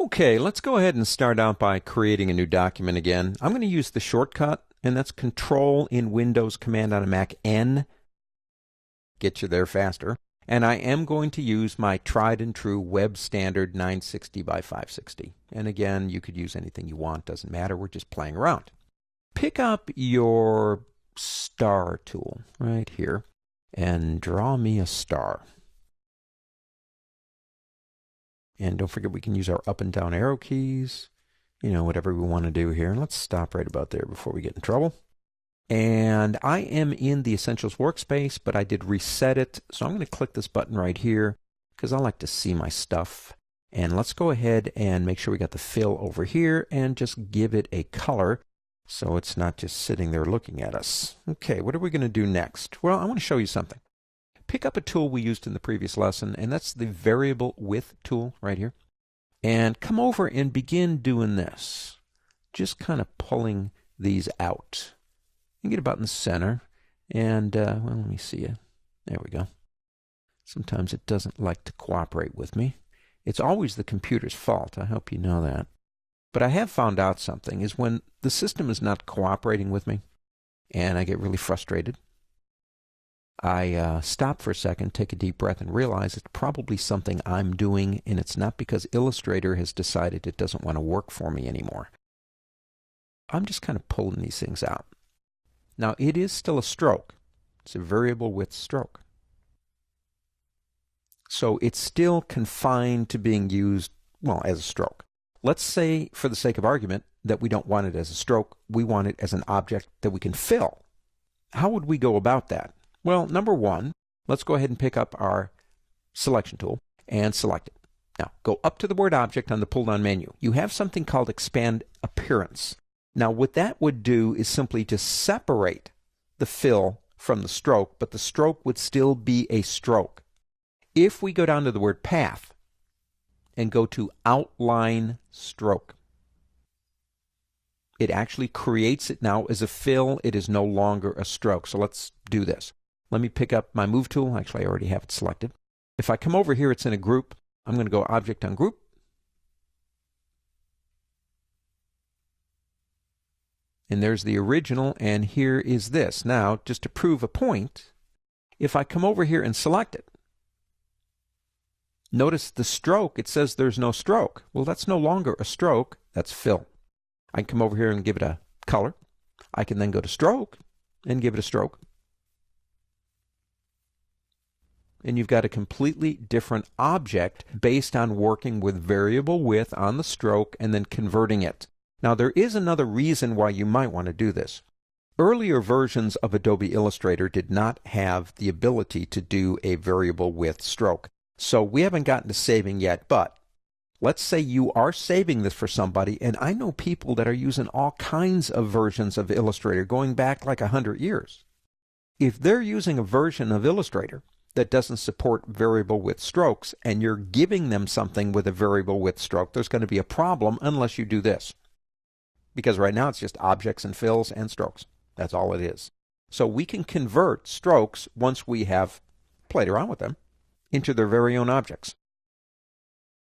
Okay, let's go ahead and start out by creating a new document again. I'm going to use the shortcut, and that's Control in Windows, Command on a Mac, N. Get you there faster. And I am going to use my tried and true web standard 960 by 560. And again, you could use anything you want, doesn't matter, we're just playing around. Pick up your star tool right here and draw me a star. And don't forget we can use our up and down arrow keys, whatever we want to do here. Let's stop right about there before we get in trouble. And I am in the Essentials workspace, but I did reset it. So I'm going to click this button right here because I like to see my stuff. And let's go ahead and make sure we got the fill over here and just give it a color so it's not just sitting there looking at us. Okay, what are we going to do next? Well, I want to show you something. Pick up a tool we used in the previous lesson, and that's the variable width tool right here. And come over and begin doing this. Just kind of pulling these out. You get about in the center. And, well, let me see you. There we go. Sometimes it doesn't like to cooperate with me. It's always the computer's fault. I hope you know that. But I have found out something is when the system is not cooperating with me, and I get really frustrated, I stop for a second, take a deep breath, and realize it's probably something I'm doing, and it's not because Illustrator has decided it doesn't want to work for me anymore. I'm just kind of pulling these things out. Now, it is still a stroke. It's a variable width stroke. So it's still confined to being used, well, as a stroke. Let's say, for the sake of argument, that we don't want it as a stroke. We want it as an object that we can fill. How would we go about that? Well, number one, let's go ahead and pick up our selection tool and select it. Now, go up to the word object on the pull-down menu. You have something called expand appearance. Now, what that would do is simply to separate the fill from the stroke, but the stroke would still be a stroke. If we go down to the word path and go to outline stroke, it actually creates it now as a fill. It is no longer a stroke. So let's do this. Let me pick up my move tool. Actually, I already have it selected. If I come over here, it's in a group. I'm going to go object on group. And there's the original, and here is this. Now, just to prove a point, if I come over here and select it, notice the stroke, it says there's no stroke. Well, that's no longer a stroke, that's fill. I can come over here and give it a color. I can then go to stroke and give it a stroke. And you've got a completely different object based on working with variable width on the stroke and then converting it. Now, there is another reason why you might want to do this. Earlier versions of Adobe Illustrator did not have the ability to do a variable width stroke. So we haven't gotten to saving yet, but let's say you are saving this for somebody, and I know people that are using all kinds of versions of Illustrator going back like 100 years. If they're using a version of Illustrator that doesn't support variable width strokes, and you're giving them something with a variable width stroke, there's going to be a problem unless you do this. Because right now it's just objects and fills and strokes. That's all it is. So we can convert strokes, once we have played around with them, into their very own objects.